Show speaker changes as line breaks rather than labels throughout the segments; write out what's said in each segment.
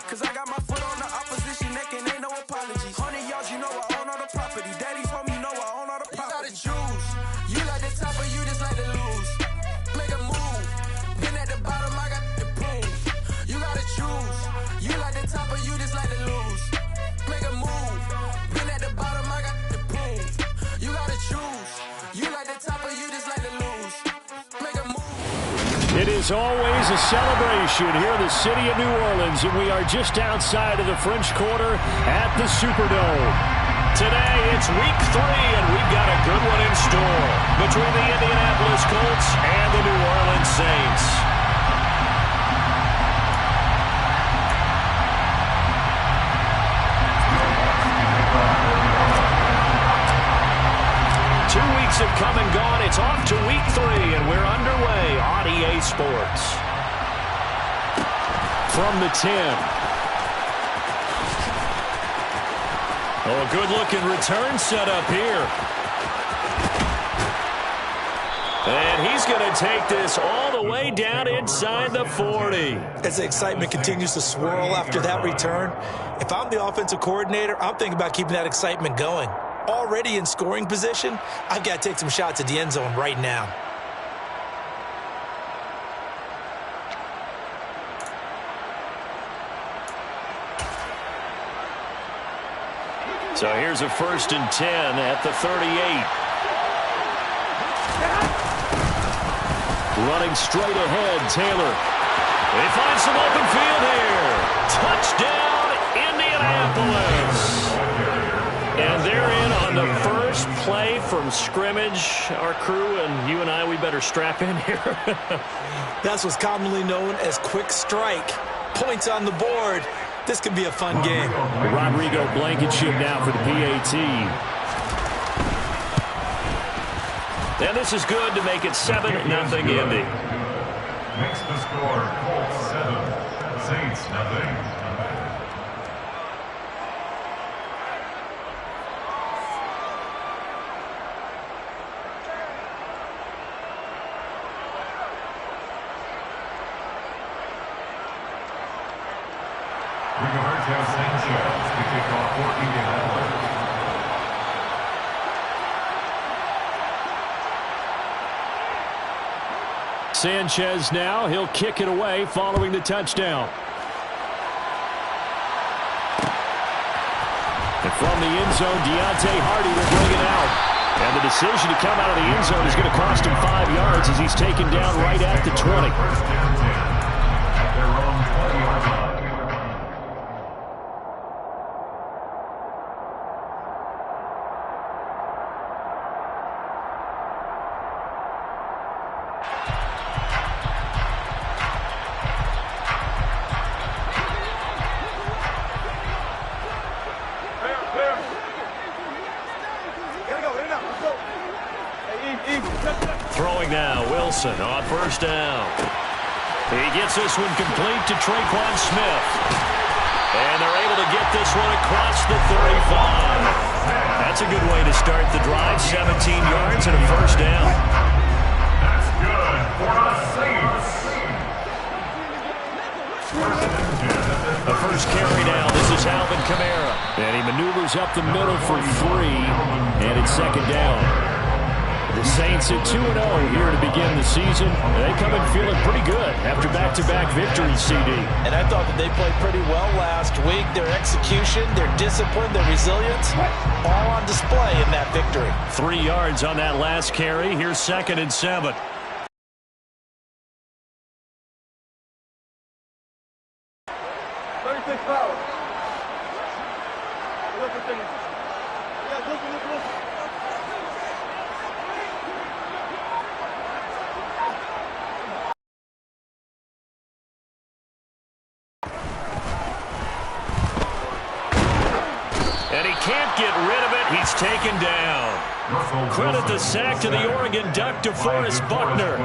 Cause I got my foot on the opposition neck and ain't no apologies. 100 yards, you know I own all the property. Daddy's home, you know I own all the property. You gotta choose. You like the top or you just like to lose. Make a move. Been at the bottom, I got the prove. You gotta choose. You like the top or you just like to lose. Make a move. Been at the bottom, I got the prove. You gotta choose. You like the top or you just like to lose. Make a move.
It is always a celebration here in the city of New Orleans, and we are just outside of the French Quarter at the Superdome.
Today, it's week 3, and we've got a good one in store between the Indianapolis Colts and the New Orleans Saints. Have come and gone. It's off to week 3, and we're underway on EA Sports. From the 10. Oh, a good-looking return set up here. And he's going to take this all the way down inside the 40.
As the excitement continues to swirl after that return, if I'm the offensive coordinator, I'm thinking about keeping that excitement going. Already in scoring position, I've got to take some shots at the end zone right now.
So here's a 1st and 10 at the 38. Running straight ahead, Taylor. They find some open field here. Touchdown, Indianapolis. And they're in on the first play from scrimmage. Our crew and you and I, we better strap in here.
That's what's commonly known as quick strike. Points on the board. This could be a fun game.
Rodrigo Blankenship now for the PAT.
And this is good to make it 7-0 Indy.
Makes the score Colts 7, Saints 0.
Sanchez now, he'll kick it away following the touchdown. And from the end zone, Deontay Hardy will bring it out. And the decision to come out of the end zone is going to cost him 5 yards as he's taken down right at the 20.
At their own 20-yard line.
Throwing now, Wilson on 1st down. He gets this one complete to Traquan Smith. And they're able to get this one across the 35. That's a good way to start the drive. 17 yards and a 1st down.
That's good for the Saints.
The first carry now. This is Alvin Kamara.
And he maneuvers up the middle for 3. And it's 2nd down. The Saints at 2-0 here to begin the season. They come in feeling pretty good after back-to-back victories, CD.
And I thought that they played pretty well last week. Their execution, their discipline, their resilience, all on display in that victory.
3 yards on that last carry. Here's 2nd and 7. And he can't get rid of it. He's taken down. Credit the sack to the Oregon Duck, DeForest Buckner.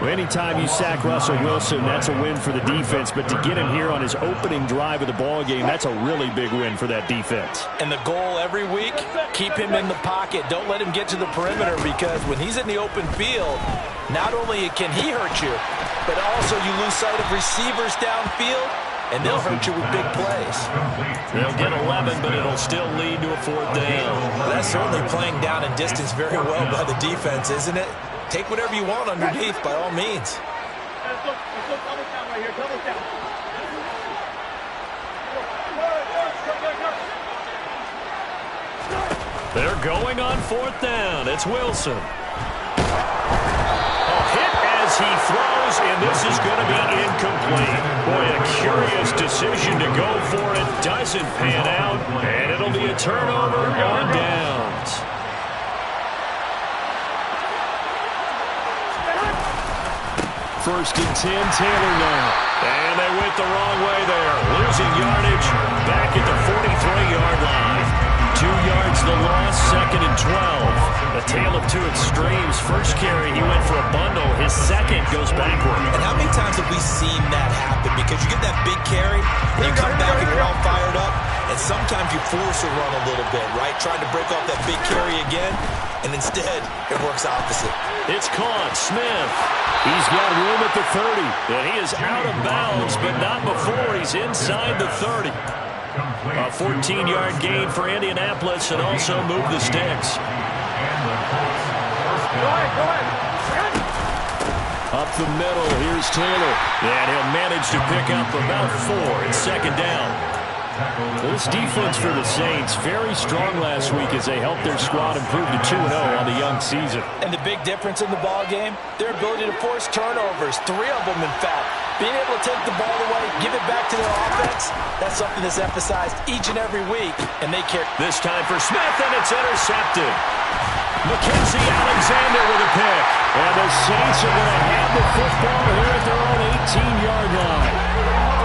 Well, anytime you sack Russell Wilson, that's a win for the defense. But to get him here on his opening drive of the ball game, that's a really big win for that defense.
And the goal every week, keep him in the pocket. Don't let him get to the perimeter, because when he's in the open field, not only can he hurt you, but also you lose sight of receivers downfield. and they'll hurt you with big plays.
They'll get 11, but it'll still lead to a 4th down.
Well, that's certainly playing down and distance very well by the defense, isn't it? Take whatever you want underneath, by all means.
They're going on 4th down. It's Wilson. A hit as he throws, and this is going to be incomplete. Boy, a curious decision to go for it. Doesn't pan out, and it'll be a turnover on downs.
First and 10, Taylor now.
And they went the wrong way there. Losing yardage back at the 43-yard line. 2 yards the loss, 2nd and 12. A tale of two extremes. First carry, he went for a bundle. His second goes backward.
And how many times have we seen that happen? Because you get that big carry, and you come back and you're all fired up, and sometimes you force a run a little bit, right? Trying to break off that big carry again, and instead it works opposite.
It's caught. Smith. He's got room at the 30. And he is out of bounds, but not before he's inside the 30. A 14-yard gain for Indianapolis and also move the sticks.
Up the middle, here's Taylor.
And he'll manage to pick up about 4 in 2nd down.
This defense for the Saints, very strong last week as they helped their squad improve to 2-0 on the young season.
And the big difference in the ball game, their ability to force turnovers, 3 of them in fact. Being able to take the ball away, give it back to their offense, that's something that's emphasized each and every week, and they care.
This time for Smith, and it's intercepted. Mackenzie Alexander with a pick.
And the Saints are going to have the football here at their own 18-yard line.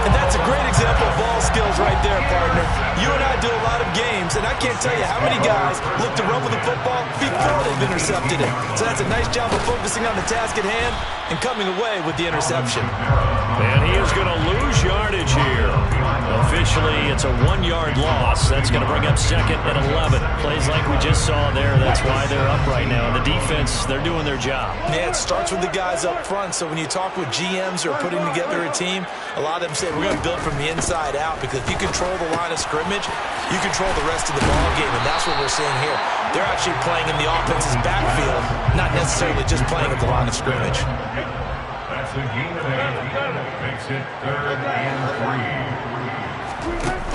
And that's a great example of ball skills right there, partner. You and I do a lot of games, and I can't tell you how many guys look to run with the football before they've intercepted it. So that's a nice job of focusing on the task at hand and coming away with the interception.
And he is going to lose yardage here. Officially, it's a 1-yard loss. That's going to bring up 2nd and 11. Plays like we just saw there. That's why they're up right now. And the defense, they're doing their job.
Yeah, it starts with the guys up front. So when you talk with GMs who are putting together a team, a lot of them say, we're going to build from the inside out, because if you control the line of scrimmage, you control the rest of the ball game, and that's what we're seeing here. They're actually playing in the offense's backfield, not necessarily just playing at the line of scrimmage.
That's a gain of 8. Makes it 3rd and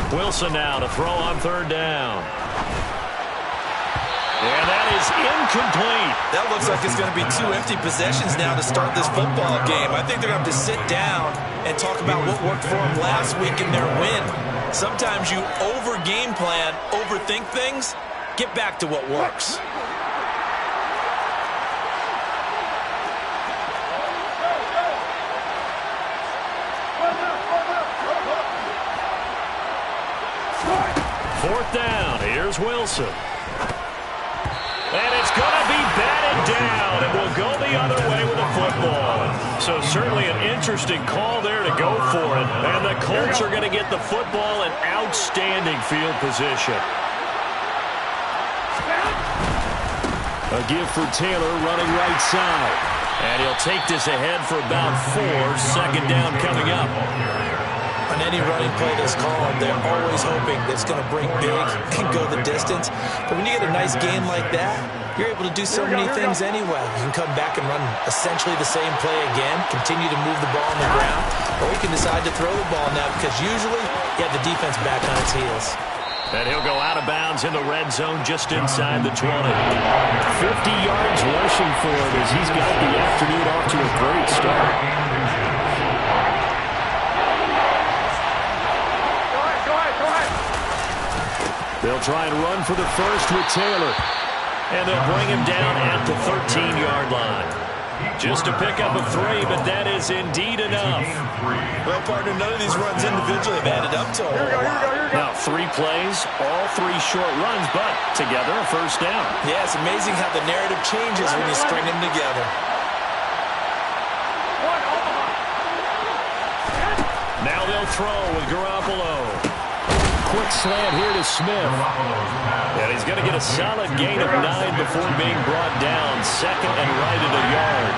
3.
Wilson now to throw on 3rd down. And that is incomplete.
That looks like it's going to be 2 empty possessions now to start this football game. I think they're going to have to sit down and talk about what worked for them last week in their win. Sometimes you over-game plan, overthink things. Get back to what works.
Fourth down. Here's Wilson. And it's going to be batted down. It will go the other way with the football. So certainly an interesting call there to go for it. And the Colts are going to get the football in outstanding field position.
A give for Taylor running right side.
And he'll take this ahead for about 4. 2nd down coming up.
On any running play that's called, they're always hoping that it's going to break big and go the distance. But when you get a nice game like that, you're able to do so many things anyway. You can come back and run essentially the same play again, continue to move the ball on the ground, or you can decide to throw the ball now, because usually you have the defense back on its heels.
And he'll go out of bounds in the red zone just inside the 20. 50
yards rushing for him as he's got the afternoon off to a great start. They'll try and run for the first with Taylor.
And they'll bring him down at the 13-yard line. Just to pick up a 3, but that is indeed enough.
Well, partner, none of these runs individually have added up to a lot.
Now, 3 plays, all 3 short runs, but together a first down.
Yeah, it's amazing how the narrative changes when you string them together.
Now they'll throw with Garoppolo.
Quick slant here to Smith.
And he's going to get a solid gain of 9 before being brought down. 2nd and right at a yard.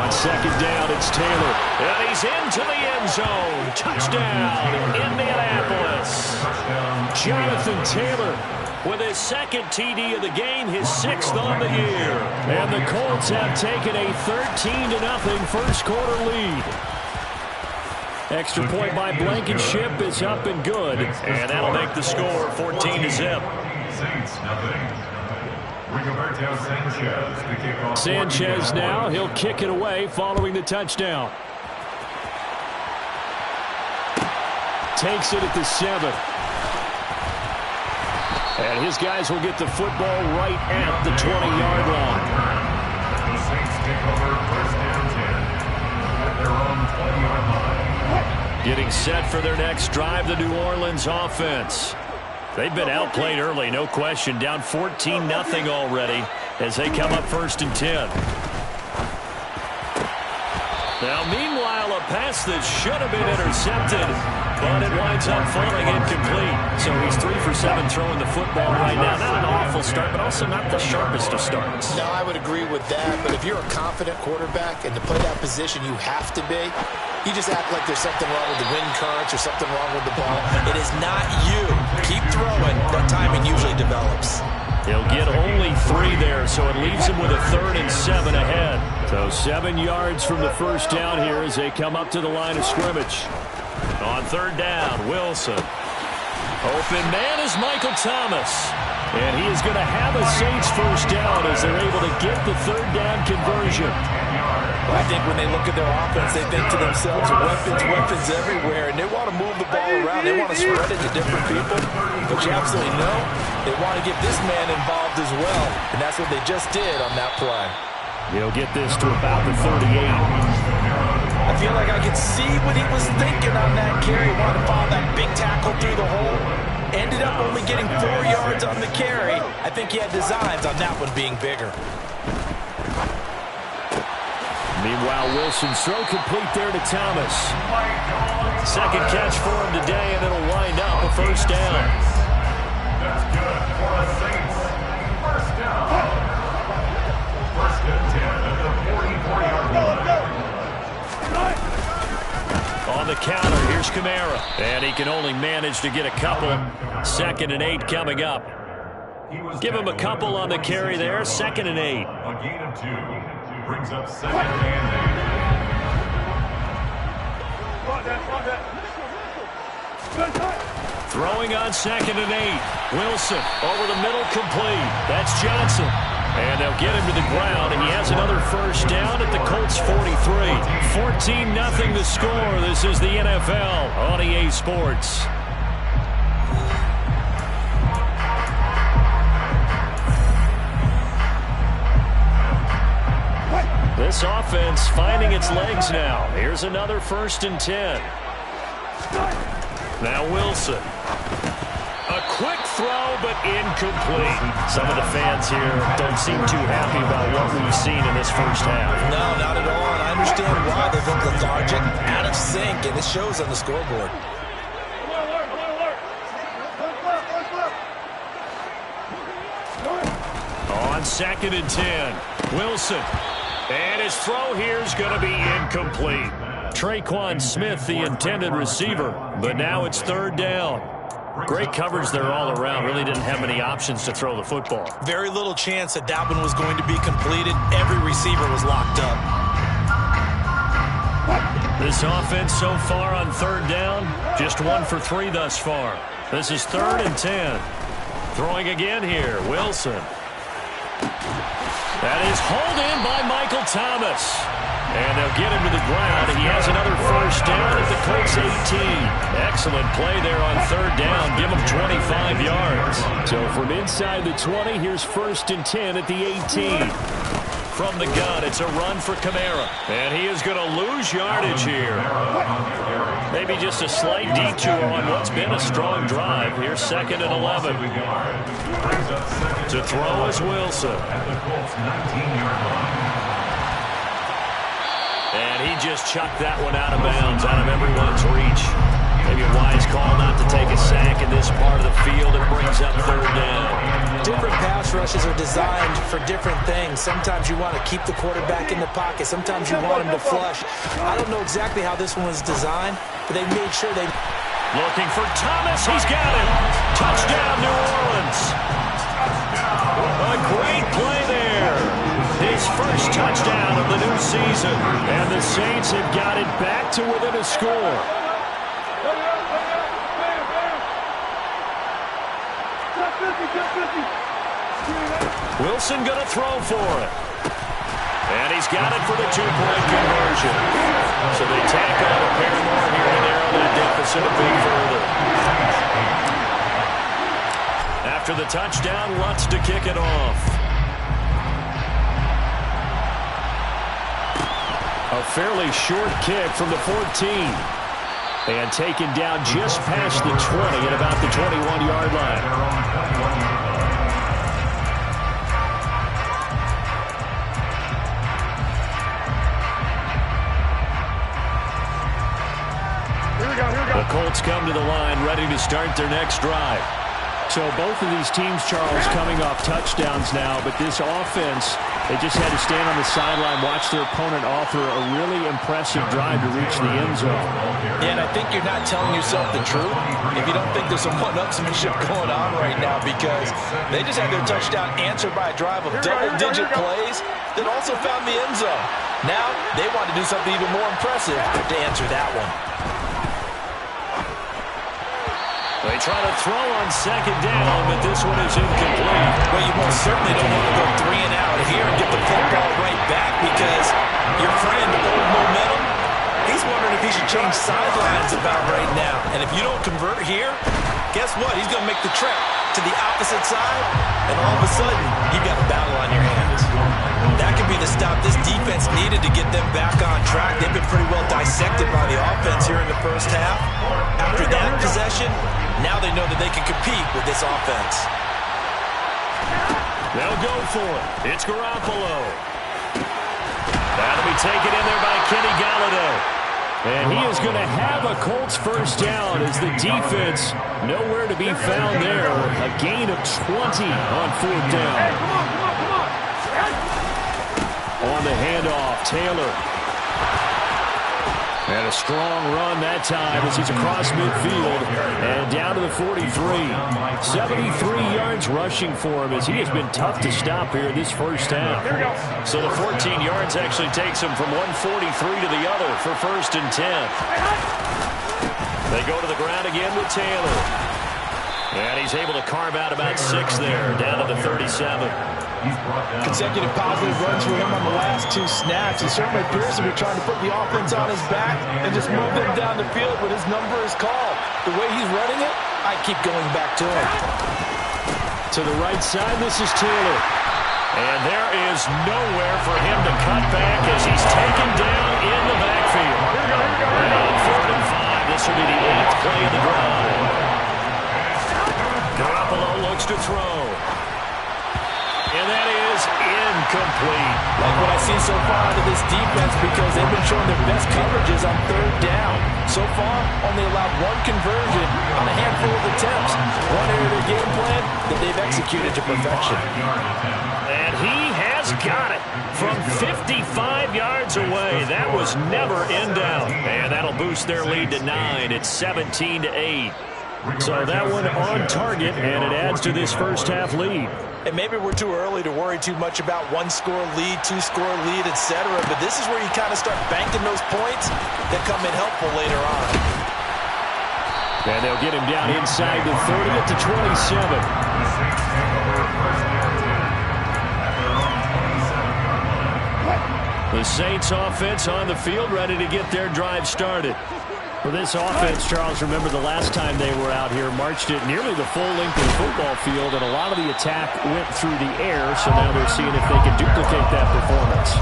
On second down, it's Taylor.
And he's into the end zone. Touchdown, Indianapolis.
Jonathan Taylor
with his second TD of the game, his 6th on the year.
And the Colts have taken a 13-0 first quarter lead. Extra point by Blankenship is up and good.
And that'll make the score 14-0.
Sanchez now, he'll kick it away following the touchdown. Takes it at the 7. And his guys will get the football right at the 20-yard line.
The Saints take over first down 10 at their own 20-yard line.
Getting set for their next drive, the New Orleans offense. They've been outplayed early, no question. Down 14-0 already as they come up first and 10. Now, meanwhile, a pass that should have been intercepted, but it winds up falling incomplete. So he's 3 for 7 throwing the football right now. Not an awful start, but also not the sharpest of starts.
No, I would agree with that. But if you're a confident quarterback and to play that position, you have to be. You just act like there's something wrong with the wind currents or something wrong with the ball. It is not you. Keep throwing. That timing usually develops.
He'll get only 3 there, so it leaves him with a 3rd and 7 ahead.
So 7 yards from the first down here as they come up to the line of scrimmage.
On 3rd down, Wilson. Open man is Michael Thomas.
And he is going to have a Saints first down as they're able to get the 3rd down conversion.
Well, I think when they look at their offense, they think to themselves, weapons everywhere, and they want to move the ball around. They want to spread it to different people. But you absolutely know they want to get this man involved as well, and that's what they just did on that play.
He'll get this to about the 38.
I feel like I could see what he was thinking on that carry. Wanted to follow that big tackle through the hole. Ended up only getting 4 yards on the carry. I think he had designs on that one being bigger.
Meanwhile, Wilson's throw complete there to Thomas.
Second catch for him today, and it'll wind up a first down.
That's good for the Saints. First down. First and 10 at the 44-yard line.
On the counter, here's Kamara. And he can only manage to get a couple. 2nd and 8 coming up. Give him a couple on the carry there. 2nd and 8.
A gain of 2. Brings up 2nd and
8. Throwing on 2nd and 8. Wilson over the middle, complete. That's Johnson. And they'll get him to the ground, and he has another first down at the Colts 43. 14-0 the score. This is the NFL on EA Sports. This offense finding its legs now. Here's another 1st and 10. Now Wilson. A quick throw, but incomplete. Some of the fans here don't seem too happy about what we've seen in this first half.
No, not at all. And I understand why they look lethargic, out of sync, and it shows on the scoreboard.
On 2nd and 10, Wilson. And his throw here is going to be incomplete. Traquan Smith, the intended receiver, but now it's 3rd down. Great coverage there all around. Really didn't have many options to throw the football.
Very little chance that one was going to be completed. Every receiver was locked up.
This offense so far on 3rd down, just 1 for 3 thus far. This is 3rd and 10. Throwing again here, Wilson. That is hauled in by Michael Thomas. And they'll get him to the ground. He has another first down at the Colts 18. Excellent play there on 3rd down. Give him 25 yards.
So from inside the 20, here's 1st and 10 at the 18.
From the gun, it's a run for Kamara. And he is going to lose yardage here. Maybe just a slight detour on what's been a strong drive. Here's 2nd and 11. To throw is Wilson. And he just chucked that one out of bounds, out of everyone's reach. maybe a wise call not to take a sack in this part of the field. It brings up third down.
Different pass rushes are designed for different things. Sometimes you want to keep the quarterback in the pocket. Sometimes you want him to flush. I don't know exactly how this one was designed, but they made sure they...
Looking for Thomas. He's got him. Touchdown, New Orleans. A great play there. His first touchdown of the new season. And the Saints have got it back to within a score. Wilson going to throw for it. And he's got it for the two-point conversion. So they tack on a pair more here and narrow that deficit a bit further. After the touchdown, Lutz to kick it off. A fairly short kick from the 14. And taken down just past the 20 at about the 21-yard line. The Colts come to the line, ready to start their next drive.
So both of these teams, Charles, coming off touchdowns now, but this offense, they just had to stand on the sideline, watch their opponent offer a really impressive drive to reach the end zone.
Yeah, and I think you're not telling yourself the truth if you don't think there's some one-upsmanship going on right now, because they just had their touchdown answered by a drive of double-digit plays that also found the end zone. Now they want to do something even more impressive to answer that one.
They try to throw on second down, but this one is incomplete.
Well, you most certainly don't want to go 3 and out here and get the football right back, because your friend, old momentum, he's wondering if he should change sidelines about right now. And if you don't convert here, guess what? He's going to make the trek to the opposite side, and all of a sudden, you've got a battle on your hands. That could be the stop this defense needed to get them back on track. They've been pretty well dissected by the offense here in the first half. After that possession, now they know that they can compete with this offense.
They'll go for it. It's Garoppolo. That'll be taken in there by Kenny Galladay.
And he is going to have a Colts first down as the defense nowhere to be found there. A gain of 20 on fourth down. On the handoff, Taylor. And a strong run that time as he's across midfield and down to the 43. 73 yards rushing for him as he has been tough to stop here this first half.
So the 14 yards actually takes him from 143 to the other for first and 10. They go to the ground again with Taylor. And he's able to carve out about 6 there, down to the 37.
Consecutive positive runs for him on the last 2 snaps. He certainly appears to be trying to put the offense on his back and just move them down the field when his number is called. The way he's running it, I keep going back to him.
To the right side, this is Taylor.
And there is nowhere for him to cut back as he's taken down in the backfield. And on 4th and 5, this will be the 8th play of the drive. Garoppolo looks to throw. And that is incomplete.
Like what I've seen so far out of this defense, because they've been showing their best coverages on 3rd down. So far, only allowed 1 conversion on a handful of attempts. One area of their game plan that they've executed to perfection.
And he has got it from 55 yards away. That was never in doubt. And that'll boost their lead to 9. It's 17-8.
So that one on target, and it adds to this first half lead.
And maybe we're too early to worry too much about 1-score lead, 2-score lead, etc. But this is where you kind of start banking those points that come in helpful later on.
And they'll get him down inside the 30 at the 27. The Saints offense on the field, ready to get their drive started. For this offense, Charles, remember the last time they were out here, marched it nearly the full length of the football field, and a lot of the attack went through the air, so now they're seeing if they can duplicate that performance.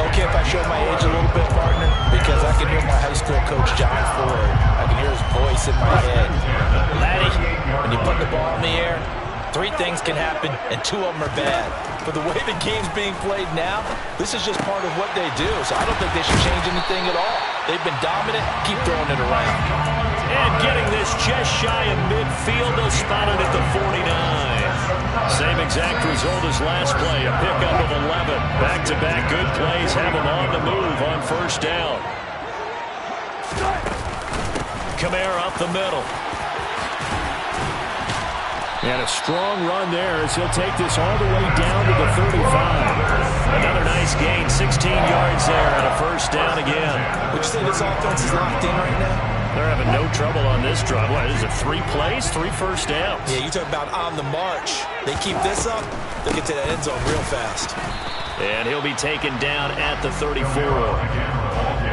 Okay, if I show my age a little bit, partner, because I can hear my high school coach, John Ford. I can hear his voice in my head. Laddie, when you put the ball in the air, 3 things can happen, and 2 of them are bad. But the way the game's being played now, this is just part of what they do. So I don't think they should change anything at all. They've been dominant. Keep throwing it around.
And getting this just shy of midfield, they'll spot it at the 49. Same exact result as last play, a pickup of 11. Back-to-back good plays have them on the move on first down. Kamara up the middle. And a strong run there as he'll take this all the way down to the 35. Another nice gain, 16 yards there, and a first down again.
Would you say this offense is locked in right now?
They're having no trouble on this drive. What is it, 3 plays, 3 first downs?
Yeah, you talk about on the march. They keep this up, they'll get to that end zone real fast.
And he'll be taken down at the 34.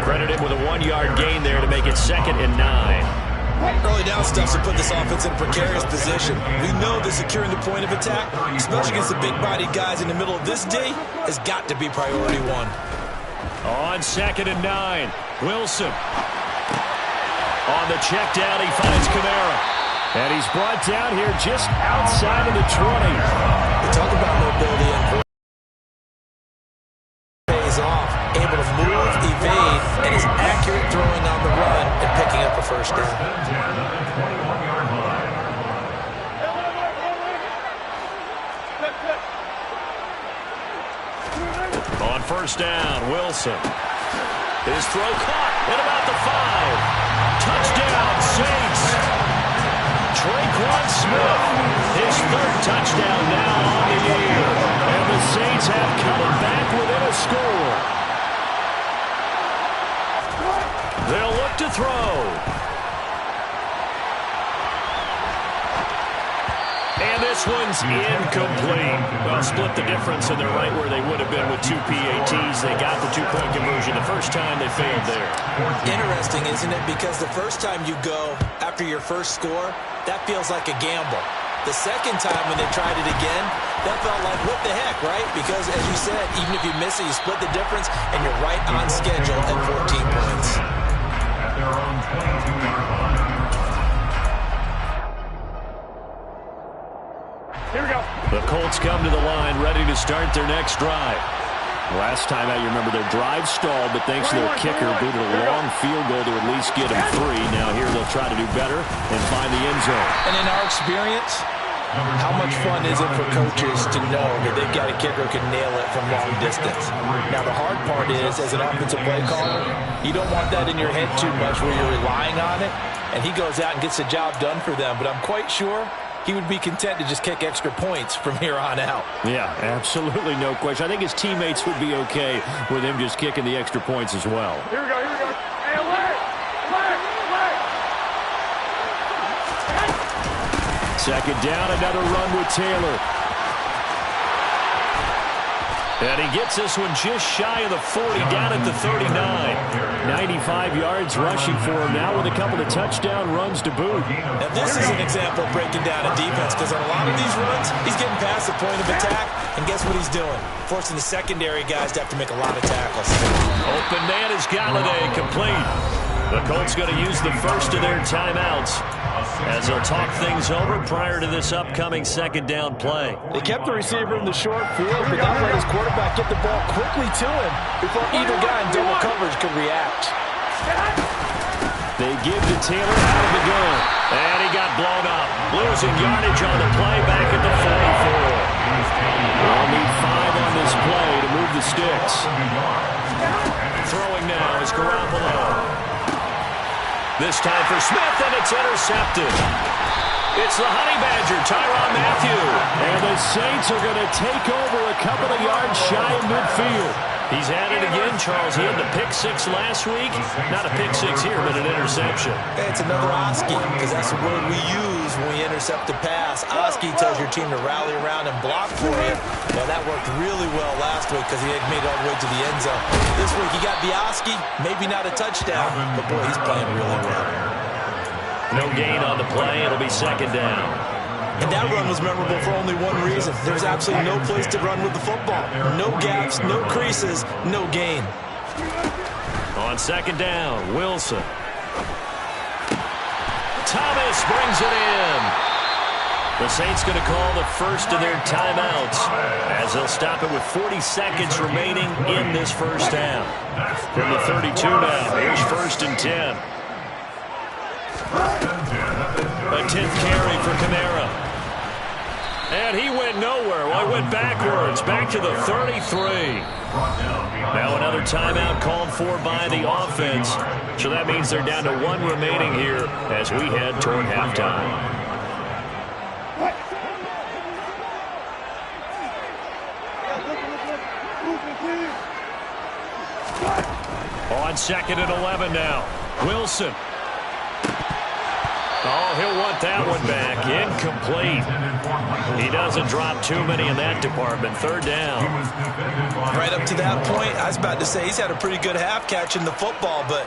Credit him with a 1-yard gain there to make it 2nd and 9.
Early down stuff to put this offense in a precarious position. We know that securing the point of attack, especially against the big-bodied guys in the middle of this day, has got to be priority 1.
On 2nd and 9, Wilson. On the check down, he finds Kamara. And he's brought down here just outside of the 20.
We talk about mobility and pays off. Able to move, evade, and is accurate throwing on the run and picking up a first down.
On first down, Wilson. His throw caught at about the 5. Touchdown, Saints. Traquan Smith, his 3rd touchdown now on the year. And the Saints have cut it back within a score. They'll look to throw. And this one's incomplete. Well, split the difference, and they're right where they would have been with 2 PATs. They got the 2-point conversion. The first time they failed there.
Interesting, isn't it? Because the first time you go after your first score, that feels like a gamble. The second time when they tried it again, that felt like, what the heck, right? Because, as you said, even if you miss it, you split the difference, and you're right on schedule at 14 points.
At their own 22-yard line.
Here we go. The Colts come to the line, ready to start their next drive. Last time out, you remember their drive stalled, but thanks to their kicker, booted a long field goal to at least get them 3. Now here they'll try to do better and find the end zone.
And in our experience, how much fun is it for coaches to know that they've got a kicker who can nail it from long distance? Now, the hard part is, as an offensive play caller, you don't want that in your head too much where you're relying on it, and he goes out and gets the job done for them. But I'm quite sure he would be content to just kick extra points from here on out.
Yeah, absolutely no question. I think his teammates would be okay with him just kicking the extra points as well.
Here we go, here we go. Hey, leg!
Second down, another run with Taylor.
And he gets this one just shy of the 40, down at the 39.
95 yards rushing for him now with a couple of touchdown runs to boot.
Now, this is an example of breaking down a defense, because on a lot of these runs, he's getting past the point of attack, and guess what he's doing? Forcing the secondary guys to have to make a lot of tackles.
Open man is Galladay, complete. The Colts going to use the first of their timeouts as they'll talk things over prior to this upcoming second down play.
They kept the receiver in the short field, but not let his quarterback get the ball quickly to him before either guy in double coverage could react.
They give to Taylor out of the gun.
And he got blown up. Losing yardage on the play back at the 44.
They'll need 5 on this play to move the sticks.
Throwing now is Garoppolo. This time for Smith, and it's intercepted. It's the Honey Badger, Tyrann Mathieu.
And the Saints are going to take over a couple of yards shy of midfield.
He's at it again, Charles. He had the pick-6 last week. Not a pick-6 here, but an interception.
It's another Oski, because that's the word we use when we intercept a pass. Oski tells your team to rally around and block for you. Well, that worked really well last week because he had made it all the way to the end zone. This week he got the Oski, maybe not a touchdown, but boy, he's playing really well.
No gain on the play. It'll be second down.
And that run was memorable for only one reason. There's absolutely no place to run with the football. No gaps, no creases, no gain.
On second down, Wilson. Thomas brings it in. The Saints going to call the first of their timeouts as they'll stop it with 40 seconds remaining in this first half. From the 32 now, here's 1st and 10. A 10th carry for Kamara. And he went nowhere. Well, he went backwards, back to the 33. Now another timeout called for by the offense. So that means they're down to 1 remaining here as we head toward halftime. On 2nd and 11 now. Wilson. Oh, he'll want that one back. Incomplete. He doesn't drop too many in that department. 3rd down.
Right up to that point, I was about to say he's had a pretty good half catching the football, but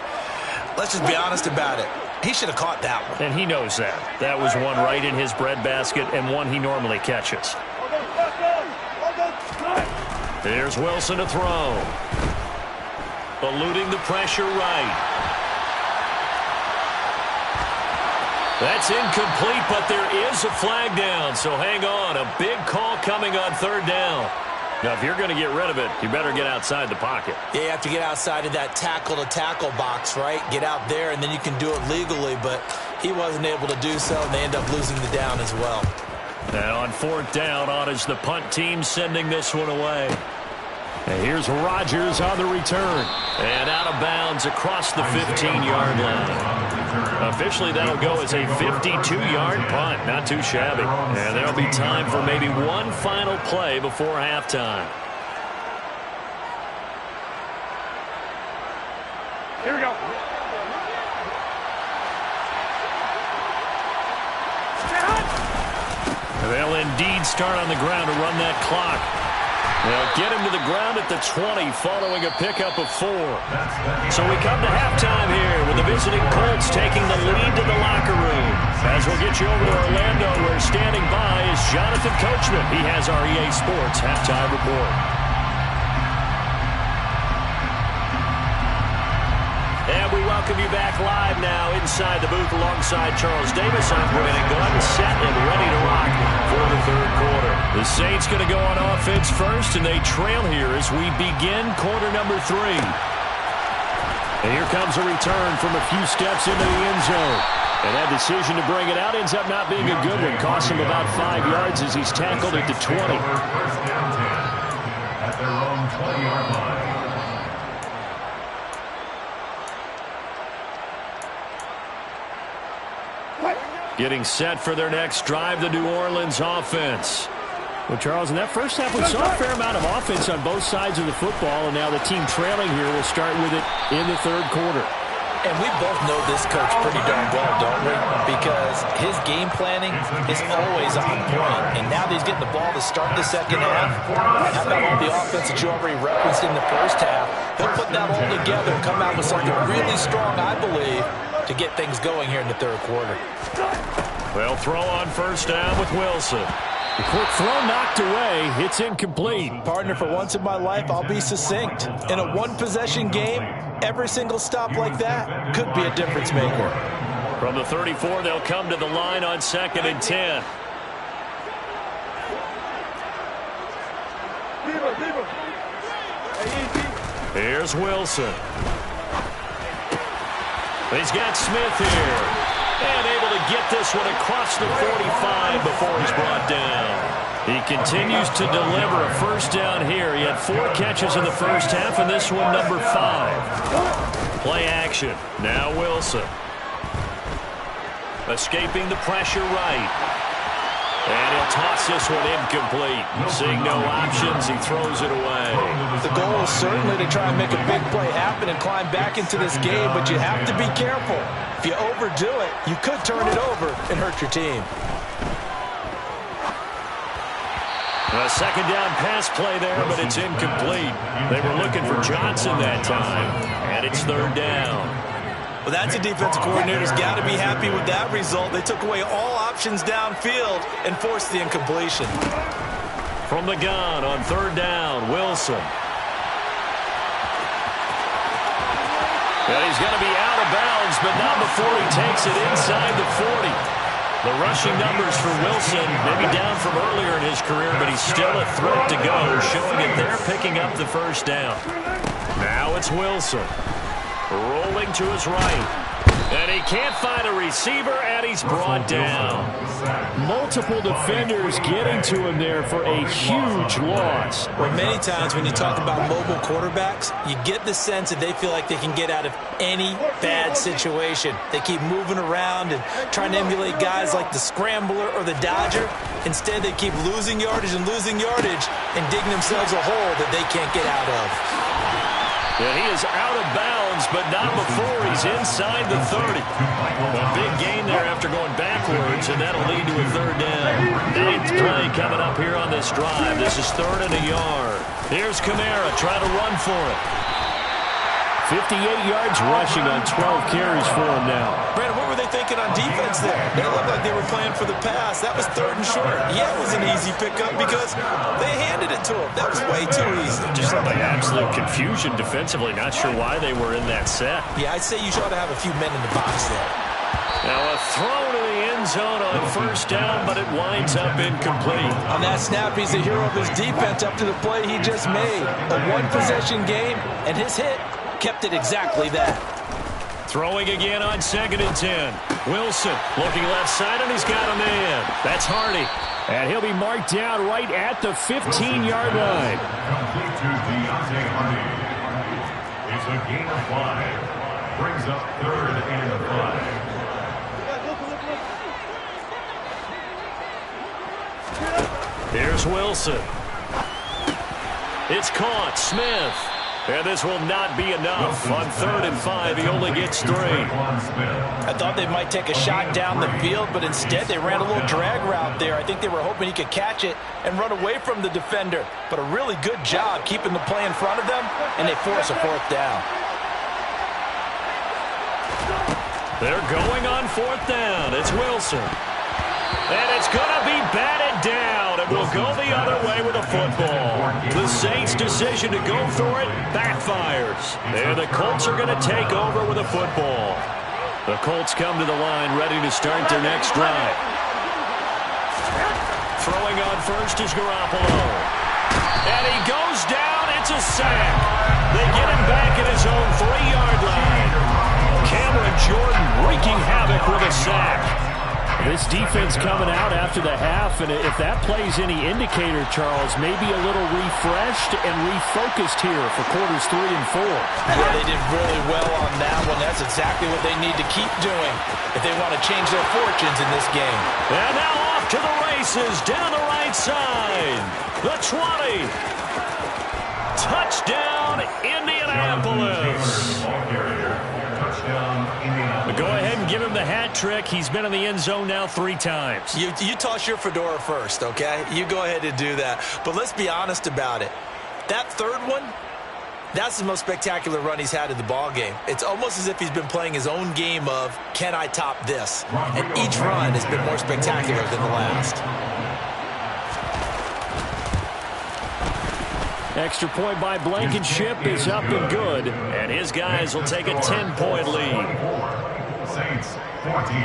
let's just be honest about it. He should have caught that one.
And he knows that. That was one right in his breadbasket and one he normally catches.
Here's Wilson to throw. Eluding the pressure right. That's incomplete, but there is a flag down, so hang on. A big call coming on 3rd down. Now, if you're going to get rid of it, you better get outside the pocket.
Yeah, you have to get outside of that tackle-to-tackle box, right? Get out there, and then you can do it legally, but he wasn't able to do so, and they end up losing the down as well.
And on 4th down, on is the punt team sending this one away.
And here's Rodgers on the return.
And out of bounds across the 15-yard line. Officially, that'll go as a 52-yard punt. Not too shabby. And there'll be time for maybe one final play before halftime.
Here we go.
They'll indeed start on the ground to run that clock. They'll get him to the ground at the 20 following a pickup of 4. So we come to halftime here with the visiting Colts taking the lead to the locker room. As we'll get you over to Orlando, where standing by is Jonathan Coachman. He has our EA Sports halftime report. And we welcome you back live now inside the booth alongside Charles Davis, operating gun, set and ready to rock for the 3rd quarter. The Saints going to go on offense first, and they trail here as we begin quarter number 3. And here comes a return from a few steps into the end zone. And that decision to bring it out ends up not being a good one. Costs him about 5 yards as he's tackled at the 20.
First down 10 at their own 20-yard line.
Getting set for their next drive, the New Orleans offense.
Well, Charles, in that first half, we saw a fair amount of offense on both sides of the football, and now the team trailing here will start with it in the 3rd quarter.
And we both know this coach pretty darn well, don't we? Because his game planning is always on point. And now that he's getting the ball to start the 2nd half, how about all the offense that you already referenced in the first half? He'll put that all together and come out with something really strong, I believe, to get things going here in the 3rd quarter.
They'll throw on 1st down with Wilson.
The quick throw knocked away. It's incomplete.
Partner, for once in my life, I'll be succinct. In a one-possession game, every single stop like that could be a difference maker.
From the 34, they'll come to the line on 2nd and 10. Here's Wilson. He's got Smith here. And able to get this one across the 45 before he's brought down. He continues to deliver a 1st down here. He had 4 catches in the first half, and this one number 5. Play action. Now Wilson. Escaping the pressure right. And he'll toss this one incomplete. Seeing no options, he throws it away.
The goal is certainly to try and make a big play happen and climb back into this game, but you have to be careful. If you overdo it, you could turn it over and hurt your team.
A 2nd down pass play there, but it's incomplete. They were looking for Johnson that time, and it's 3rd down.
Well, that's a defensive coordinator's got to be happy with that result. They took away all options downfield and forced the incompletion.
From the gun on 3rd down, Wilson. And he's going to be out of bounds, but not before he takes it inside the 40. The rushing numbers for Wilson, maybe down from earlier in his career, but he's still a threat to go, showing that they're picking up the 1st down. Now it's Wilson. Rolling to his right. And he can't find a receiver, and he's brought down.
Multiple defenders getting to him there for a huge loss.
Well, many times when you talk about mobile quarterbacks, you get the sense that they feel like they can get out of any bad situation. They keep moving around and trying to emulate guys like the Scrambler or the Dodger. Instead, they keep losing yardage and digging themselves a hole that they can't get out of.
And he is out of bounds, but not before he's inside the 30. A big gain there after going backwards, and that'll lead to a third down. Ninth play coming up here on this drive. This is 3rd and a yard. Here's Kamara trying to run for it.
58 yards rushing on 12 carries for him now.
Brandon, what were they thinking on defense there? They looked like they were playing for the pass. That was 3rd and short. Yeah, it was an easy pickup because they handed it to him. That was way too easy.
Just like absolute confusion defensively. Not sure why they were in that set.
Yeah, I'd say you ought to have a few men in the box there.
Now a throw to the end zone on 1st down, but it winds up incomplete.
On that snap, he's the hero of his defense up to the play he just made. A one-possession game, and his hit kept it exactly that.
Throwing again on 2nd and 10. Wilson looking left side, and he's got him in. That's Hardy.
And he'll be marked down right at the 15-yard line.
Complete to Deontay Hardy. It's a gain of 5. Brings up 3rd and 5.
Here's Wilson. It's caught. Smith. And this will not be enough. On 3rd and 5, he only gets 3.
I thought they might take a shot down the field, but instead they ran a little drag route there. I think they were hoping he could catch it and run away from the defender. But a really good job keeping the play in front of them, and they force a 4th down.
They're going on 4th down. It's Wilson. And it's going to be batted down. It will go the other way with a football. The Saints' decision to go for it backfires. And the Colts are going to take over with a football. The Colts come to the line ready to start their next drive. Throwing on first is Garoppolo. And he goes down. It's a sack. They get him back at his own 3-yard line. Cameron Jordan wreaking havoc with a sack.
This defense coming out after the half, and if that plays any indicator, Charles, maybe a little refreshed and refocused here for quarters 3 and 4.
Yeah, they did really well on that one. That's exactly what they need to keep doing if they want to change their fortunes in this game.
And now off to the races down the right side. The 20. Touchdown, Indianapolis. Go ahead and give him the hat trick. He's been in the end zone now 3 times.
You toss your fedora first, okay? You go ahead and do that. But let's be honest about it. That 3rd one, that's the most spectacular run he's had in the ballgame. It's almost as if he's been playing his own game of, can I top this? And each run has been more spectacular than the last.
Extra point by Blankenship is up and good.
And his guys will take a 10-point lead.
Saints 14.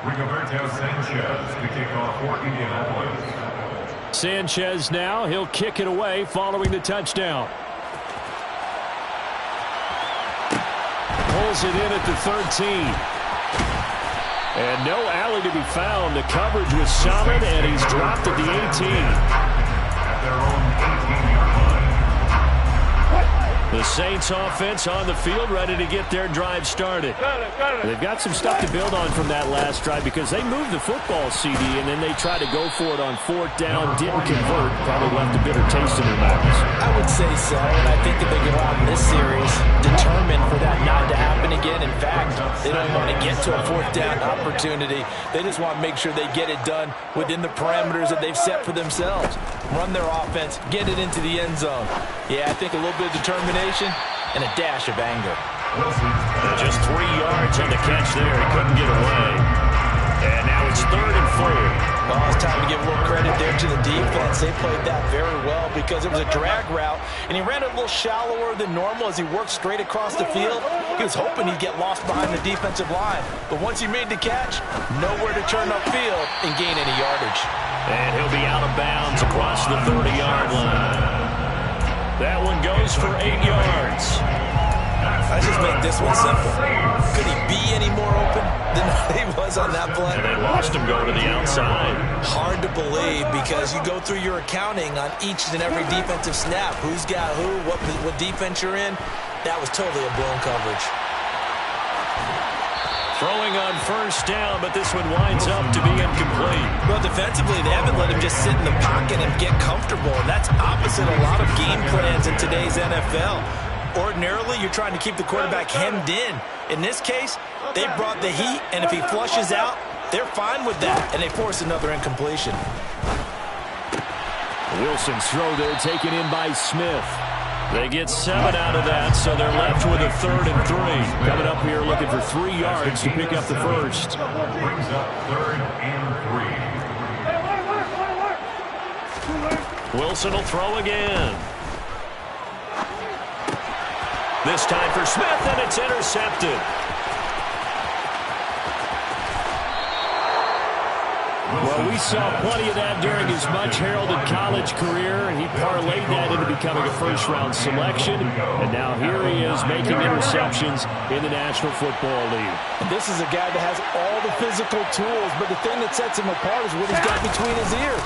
Rigoberto Sanchez to kick off for Indianapolis.
Sanchez now, he'll kick it away following the touchdown. Pulls it in at the 13. And no alley to be found. The coverage was solid, and he's dropped at the 18.
Their own 18-yard line.
The Saints offense on the field ready to get their drive started. They've got some stuff to build on from that last drive because they moved the football, CD, and then they tried to go for it on 4th down, didn't convert, probably left a bitter taste in their mouths.
I would say so, and I think that they go out in this series determined for that not to happen again. In fact, they don't want to get to a 4th down opportunity. They just want to make sure they get it done within the parameters that they've set for themselves. Run their offense, get it into the end zone. Yeah, I think a little bit of determination and a dash of anger.
Just 3 yards on the catch there. He couldn't get away. And now it's 3rd and 4.
Well, it's time to give a little credit there to the defense. They played that very well because it was a drag route, and he ran it a little shallower than normal as he worked straight across the field. He was hoping he'd get lost behind the defensive line, but once he made the catch, nowhere to turn upfield and gain any yardage.
And he'll be out of bounds across the 30-yard line. That one goes for 8 yards.
Let's just make this one simple. Could he be any more open than he was on that play?
And they lost him going to the outside.
Hard to believe because you go through your accounting on each and every defensive snap. Who's got who, what defense you're in. That was totally a blown coverage.
Throwing on first down, but this one winds up to be incomplete.
Well, defensively, they haven't let him just sit in the pocket and get comfortable, and that's opposite a lot of game plans in today's NFL. Ordinarily, you're trying to keep the quarterback hemmed in. In this case, they brought the heat, and if he flushes out, they're fine with that, and they force another incompletion.
Wilson's throw there taken in by Smith. They get 7 out of that, so they're left with a 3rd and 3. Coming up here looking for 3 yards to pick up the first.
Brings up 3rd and 3.
Wilson will throw again. This time for Smith, and it's intercepted.
Well, we saw plenty of that during his much-heralded college career, and he parlayed that into becoming a first-round selection. And now here he is making interceptions in the National Football League.
And this is a guy that has all the physical tools, but the thing that sets him apart is what he's got between his ears.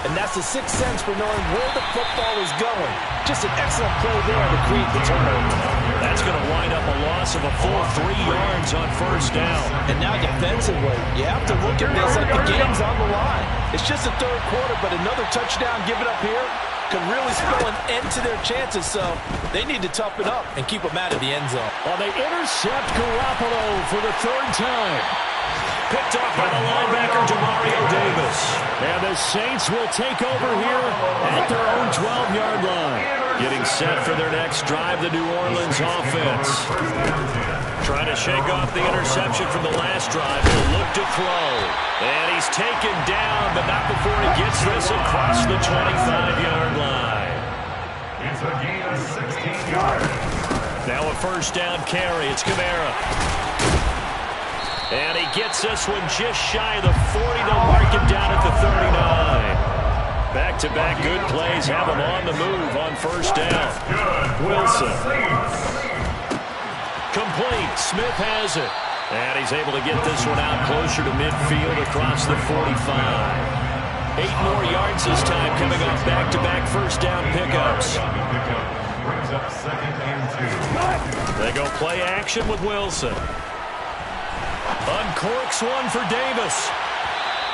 And that's the sixth sense for knowing where the football is going. Just an excellent play there to create the turnover.
That's going to wind up a loss of a full 3 yards on first down.
And now defensively, you have to look at this like the game's on the line. It's just the 3rd quarter, but another touchdown given up here could really spell an end to their chances, so they need to toughen up and keep them out of the end zone.
Well, they intercept Garoppolo for the 3rd time.
Picked off by the linebacker, Demario Davis.
And the Saints will take over here at their own 12-yard line.
Getting set for their next drive, the New Orleans offense. Trying to shake off the interception from the last drive. He'll look to throw. And he's taken down, but not before he gets this across the 25-yard line.
It's a gain of 16 yards.
Now a first down carry. It's Kamara. And he gets this one just shy of the 40. They'll mark him down at the 39. Back-to-back good plays have him on the move on first down. Wilson. Complete. Smith has it. And he's able to get this one out closer to midfield across the 45. 8 more yards this time coming off back-to-back first down pickups.
Brings up 2nd and 2.
They go play action with Wilson. Uncorks one for Davis.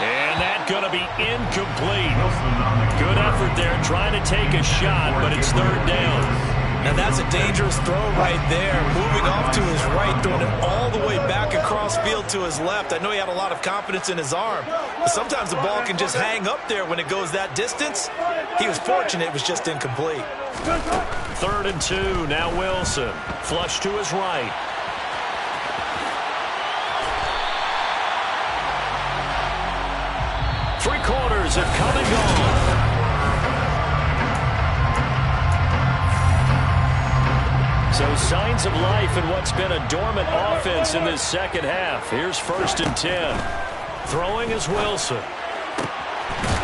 And that's going to be incomplete. Good effort there trying to take a shot, but it's 3rd down.
Now that's a dangerous throw right there. Moving off to his right, throwing it all the way back across field to his left. I know he had a lot of confidence in his arm, but sometimes the ball can just hang up there when it goes that distance. He was fortunate it was just incomplete.
3rd and 2, now Wilson. Flush to his right. Three quarters have come and gone. So signs of life in what's been a dormant offense in this second half. Here's 1st and 10. Throwing is Wilson.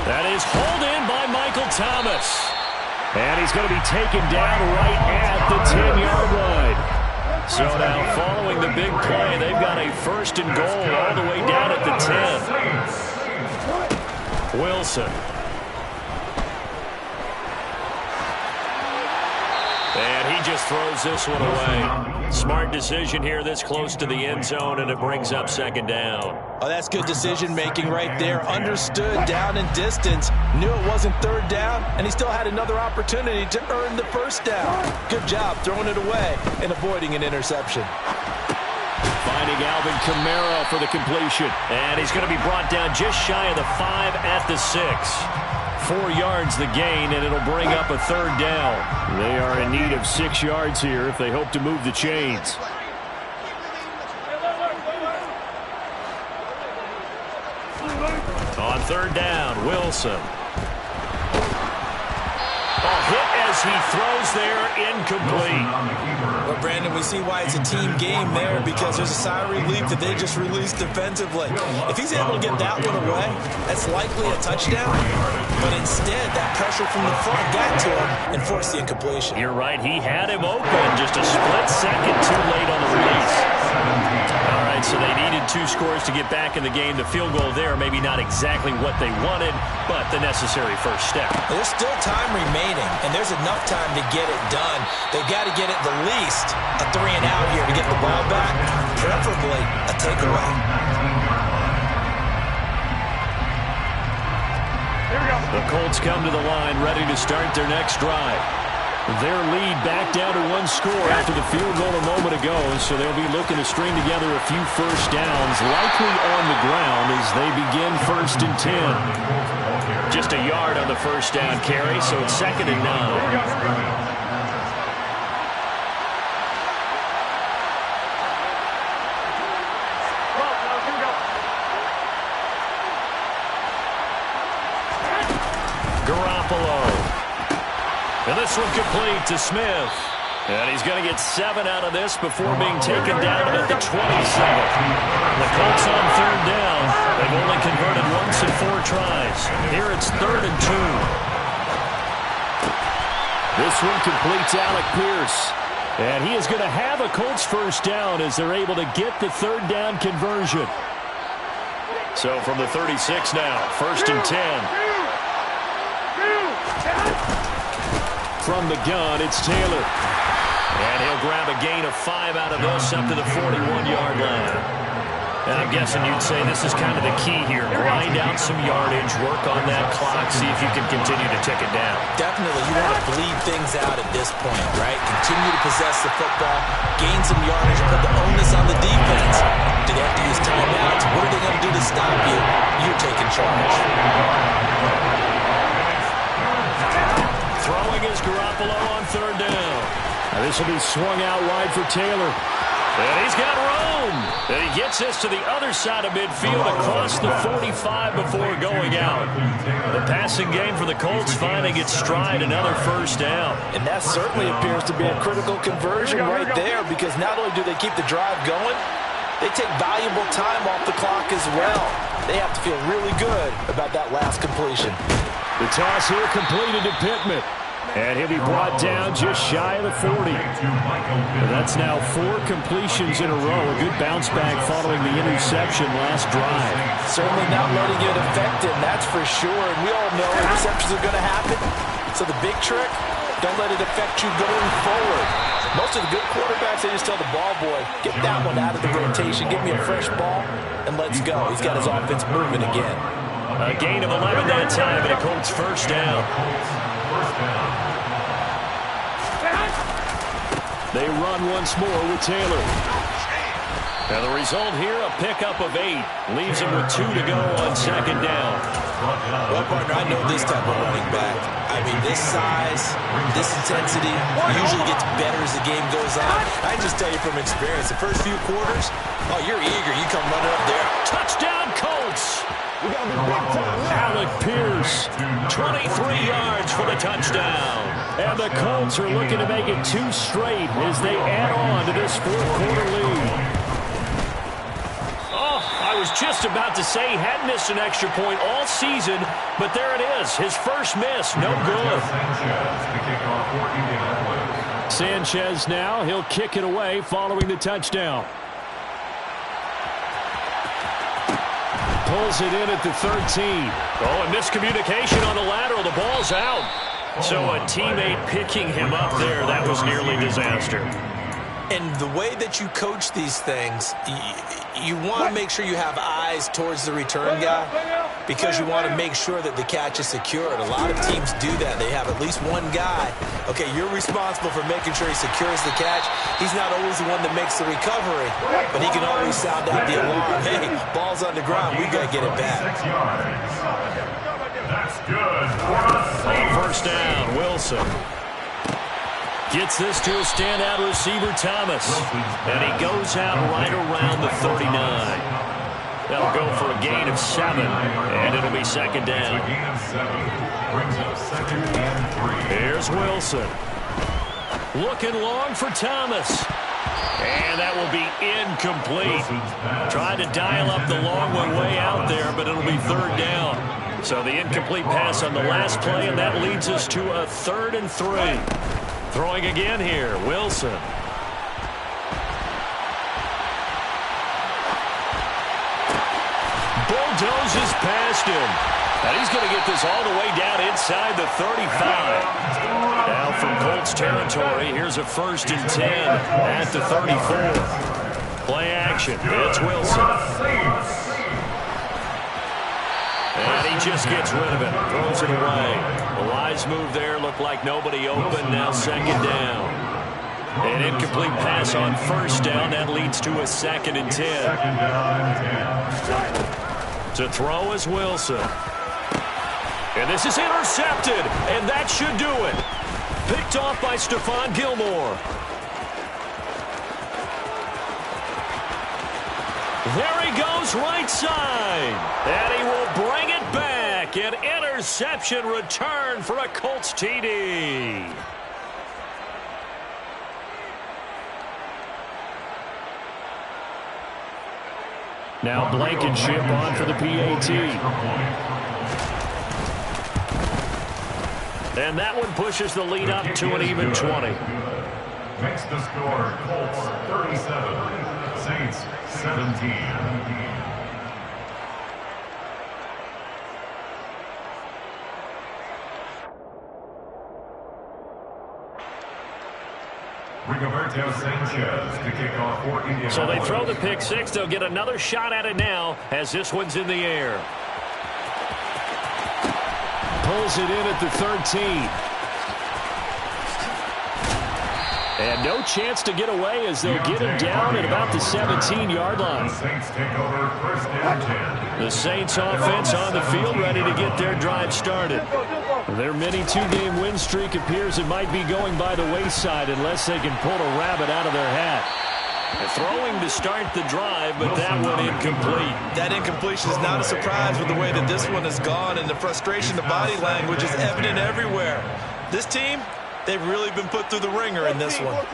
That is hauled in by Michael Thomas.
And he's going to be taken down right at the 10-yard line.
So now following the big play, they've got a 1st and goal all the way down at the 10. Wilson. And he just throws this one away. Smart decision here this close to the end zone, and it brings up 2nd down.
Oh, that's good decision-making right there. Understood down and distance. Knew it wasn't 3rd down, and he still had another opportunity to earn the 1st down. Good job throwing it away and avoiding an interception.
Finding Alvin Kamara for the completion. And he's going to be brought down just shy of the 5 at the 6. 4 yards the gain, and it'll bring up a 3rd down.
They are in need of 6 yards here if they hope to move the chains.
On 3rd down, Wilson. hit as he throws there, incomplete.
Well, Brandon, we see why it's a team game there, because there's a sigh of relief that they just released defensively. If he's able to get that one away, that's likely a touchdown. But instead, that pressure from the front got to him and forced the incompletion.
You're right. He had him open. Just a split second too late on the release. All right, so they needed 2 scores to get back in the game. The field goal there, maybe not exactly what they wanted, but the necessary first step.
There's still time remaining, and there's enough time to get it done. They've got to get at the least a 3-and-out here to get the ball back, preferably a takeaway.
The Colts come to the line, ready to start their next drive. Their lead back down to 1 score after the field goal a moment ago, so they'll be looking to string together a few first downs, likely on the ground as they begin 1st and 10. Just a yard on the first down carry, so it's 2nd and 9. And this one complete to Smith. And he's going to get 7 out of this before being taken down at the 27. The Colts on 3rd down. They've only converted once in 4 tries. Here it's 3rd and 2. This one completes Alec Pierce. And he is going to have a Colts first down as they're able to get the 3rd down conversion. So from the 36 now, 1st and 10. From the gun, it's Taylor. And he'll grab a gain of 5 out of this up to the 41-yard line. And I'm guessing you'd say this is kind of the key here. Grind out some yardage, work on that clock, see if you can continue to tick it down.
Definitely. You want to bleed things out at this point, right? Continue to possess the football, gain some yardage, put the onus on the defense. Do they have to use timeouts? What are they going to do to stop you? You're taking charge.
Throwing is Garoppolo on 3rd down. Now this will be swung out wide for Taylor. And he's got room. And he gets this to the other side of midfield across the 45 before going out. The passing game for the Colts finding its stride, another first down.
And that certainly appears to be a critical conversion right there, because not only do they keep the drive going, they take valuable time off the clock as well. They have to feel really good about that last completion.
The toss here completed to Pittman. And he'll be brought down just shy of the 40. And that's now 4 completions in a row. A good bounce back following the interception last drive.
Certainly not letting it affect him, that's for sure. And we all know interceptions are going to happen. So the big trick, don't let it affect you going forward. Most of the good quarterbacks, they just tell the ball boy, get that one out of the rotation, give me a fresh ball, and let's go. He's got his offense moving again.
A gain of 11 that time, and a Colts first down. They run once more with Taylor. And the result here, a pickup of 8. Leaves him with 2 to go on 2nd down.
Well, partner, I know this type of running back. I mean, this size, this intensity usually gets better as the game goes on. I just tell you from experience, the first few quarters, oh, you're eager. You come running up there.
Touchdown, Colts! Alec Pierce, 23 yards for the touchdown. And the Colts are looking to make it 2 straight as they add on to this 4th-quarter lead. Oh, I was just about to say he hadn't missed an extra point all season, but there it is, his first miss, no good. Sanchez now, he'll kick it away following the touchdown. Pulls it in at the 13. Oh, and miscommunication on the lateral. The ball's out. So a teammate picking him up there, that was nearly disaster.
And the way that you coach these things, you want to make sure you have eyes towards the return guy, because you want to make sure that the catch is secured. A lot of teams do that. They have at least one guy. Okay, you're responsible for making sure he secures the catch. He's not always the one that makes the recovery, but he can always sound out the alarm. Hey, ball's on the ground. We got to get it back.
That's good.
On first down, Wilson gets this to a standout receiver, Thomas. And he goes out right around the 39. That'll go for a gain of 7, and it'll be second down.
A gain of 7 brings up 2nd and 3.
Here's Wilson. Looking long for Thomas. And that will be incomplete. Trying to dial up the long one way out there, but it'll be 3rd down. So the incomplete pass on the last play, and that leads us to a 3rd and 3. Throwing again here, Wilson. Bulldozes past him. And he's going to get this all the way down inside the 35. Now from Colts territory, here's a 1st and 10 at the 34. Play action. It's Wilson. And he just gets rid of it. Throws it away. A wise move there. Looked like nobody open. Now 2nd down. An incomplete pass on 1st down. That leads to a 2nd and 10.
2nd down and 10.
To throw is Wilson. And this is intercepted, and that should do it. Picked off by Stephon Gilmore. There he goes, right side. And he will bring it back. An interception return for a Colts TD.
Now Blankenship on for the PAT.
And that one pushes the lead up to an even 20.
Makes the score Colts 37, Saints 17. Rigoberto Sanchez to kick off for Indianapolis.
So they throw the pick six. They'll get another shot at it now as this one's in the air.
Pulls it in at the 13. And no chance to get away as they'll get him down at about the 17-yard line.
The Saints take over 1st and 10.
The Saints offense on the field ready to get their drive started.
Their mini two-game win streak appears it might be going by the wayside unless they can pull a rabbit out of their hat.
Throwing to start the drive, but that one incomplete.
That incompletion is not a surprise with the way that this one has gone, and the frustration, the body language is evident everywhere. This team, they've really been put through the ringer in this one.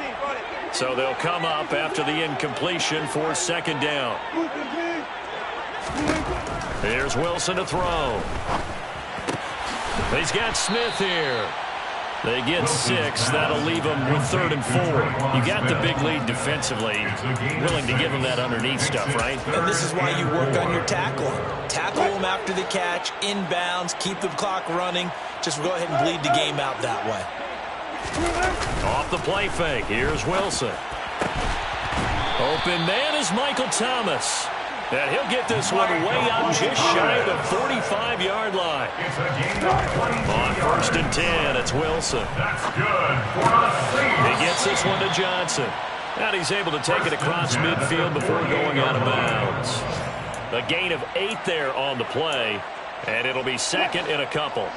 So they'll come up after the incompletion for 2nd down. Here's Wilson to throw. He's got Smith here. They get 6. That'll leave them with 3rd and 4. You got the big lead defensively. Willing to give them that underneath stuff, right?
And this is why you work on your tackling. Tackle them after the catch, inbounds, keep the clock running. Just go ahead and bleed the game out that way.
Off the play fake. Here's Wilson. Open man is Michael Thomas. And he'll get this one way up just shy of the 45-yard line. On 1st and 10, it's Wilson.
That's good for the Saints.
He gets this one to Johnson. And he's able to take it across midfield before going out of bounds. A gain of 8 there on the play, and it'll be 2nd and a couple.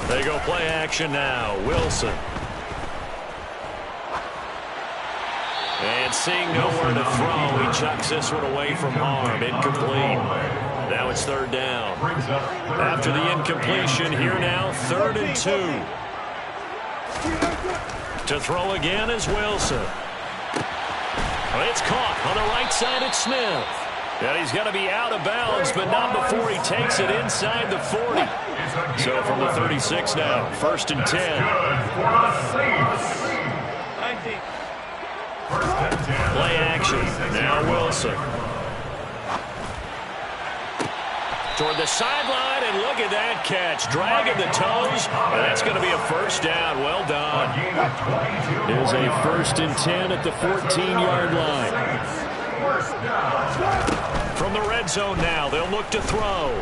They go play action now. Wilson. And seeing nowhere to throw, he chucks this one away from harm. Incomplete. Now it's 3rd down. After the incompletion, here now, 3rd and 2. To throw again is Wilson. It's caught on the right side at Smith. And he's going to be out of bounds, but not before he takes it inside the 40. So from the 36 now, 1st and 10. Play action. Now Wilson. Toward the sideline, and look at that catch. Dragging the toes, and that's going to be a 1st down. Well done.
There's a 1st and 10 at the 14-yard line.
From the red zone now, they'll look to throw.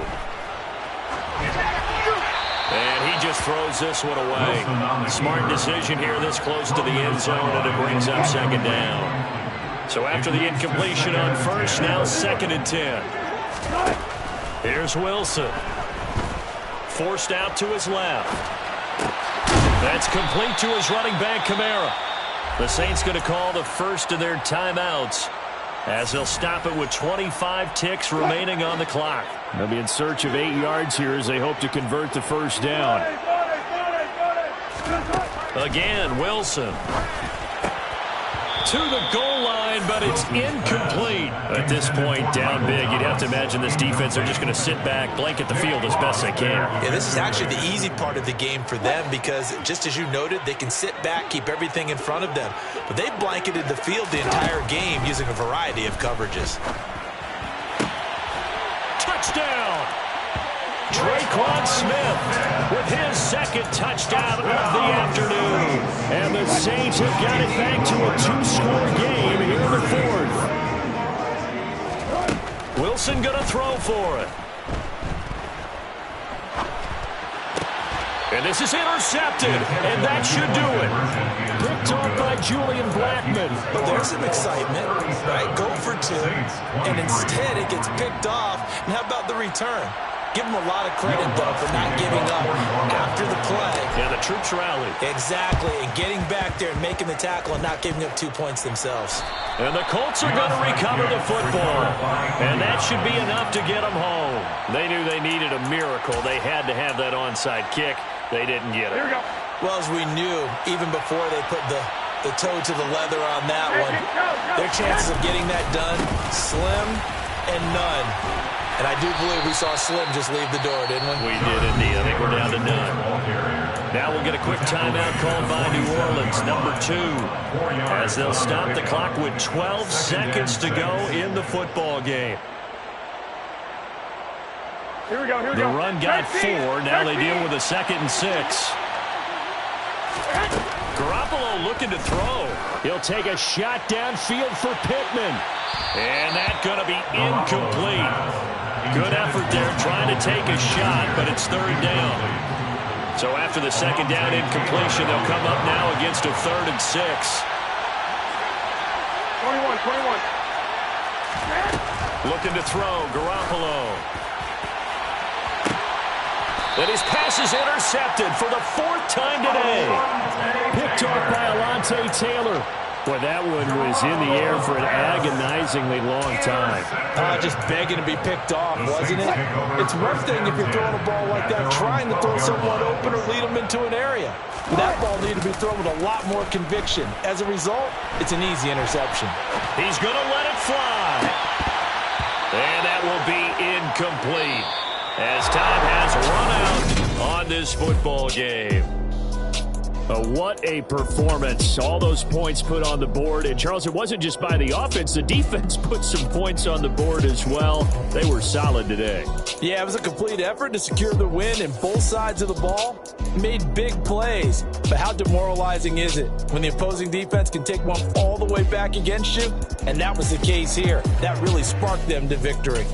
And he just throws this one away. Smart decision here this close to the end zone, and it brings up 2nd down. So after the incompletion on 1st, now 2nd and 10. Here's Wilson. Forced out to his left. That's complete to his running back, Kamara. The Saints going to call the first of their timeouts as they'll stop it with 25 ticks remaining on the clock.
They'll be in search of 8 yards here as they hope to convert the first down.
Again, Wilson. To the goal line, but it's incomplete. At this point, down big, you'd have to imagine this defense are just going to sit back, blanket the field as best they can.
Yeah, this is actually the easy part of the game for them because, just as you noted, they can sit back, keep everything in front of them. But they blanketed the field the entire game using a variety of coverages.
Touchdown! Traquan Smith with his second touchdown of the afternoon.
And the Saints have got it back to a 2-score game here in the fourth.
Wilson going to throw for it. And this is intercepted, and that should do it.
Picked off by Julian Blackmon.
But there's some excitement, right? Go for 2, and instead it gets picked off. And how about the return? Give them a lot of credit, though, for not giving up after the play.
Yeah, the troops rallied.
Exactly, and getting back there and making the tackle and not giving up 2 points themselves.
And the Colts are going to recover the football. And that should be enough to get them home. They knew they needed a miracle. They had to have that onside kick. They didn't get it.
Well, as we knew, even before they put the toe to the leather on that one, their chances of getting that done, slim and none. And I do believe we saw Slim just leave the door, didn't we?
We did indeed. I think we're down to none. Now we'll get a quick timeout called by New Orleans, number 2, as they'll stop the clock with 12 seconds to go in the football game.
Here we go.
The run got 4. Now they deal with a 2nd and 6. Garoppolo looking to throw.
He'll take a shot downfield for Pittman.
And that's going to be incomplete. Good effort there trying to take a shot, but it's 3rd down. So after the 2nd down incompletion, they'll come up now against a 3rd and 6.
21.
Looking to throw, Garoppolo. And his pass is intercepted for the 4th time today.
Picked off by Alontae Taylor. Boy, that one was in the air for an agonizingly long time.
Just begging to be picked off, wasn't it? It's one thing if you're throwing a ball like that, trying to throw someone open or lead them into an area. But that ball needed to be thrown with a lot more conviction. As a result, it's an easy interception.
He's going to let it fly. And that will be incomplete as time has run out on this football game.
What a performance. All those points put on the board. And, Charles, it wasn't just by the offense. The defense put some points on the board as well. They were solid today.
Yeah, it was a complete effort to secure the win, and both sides of the ball made big plays. But how demoralizing is it when the opposing defense can take one all the way back against you? And that was the case here. That really sparked them to victory.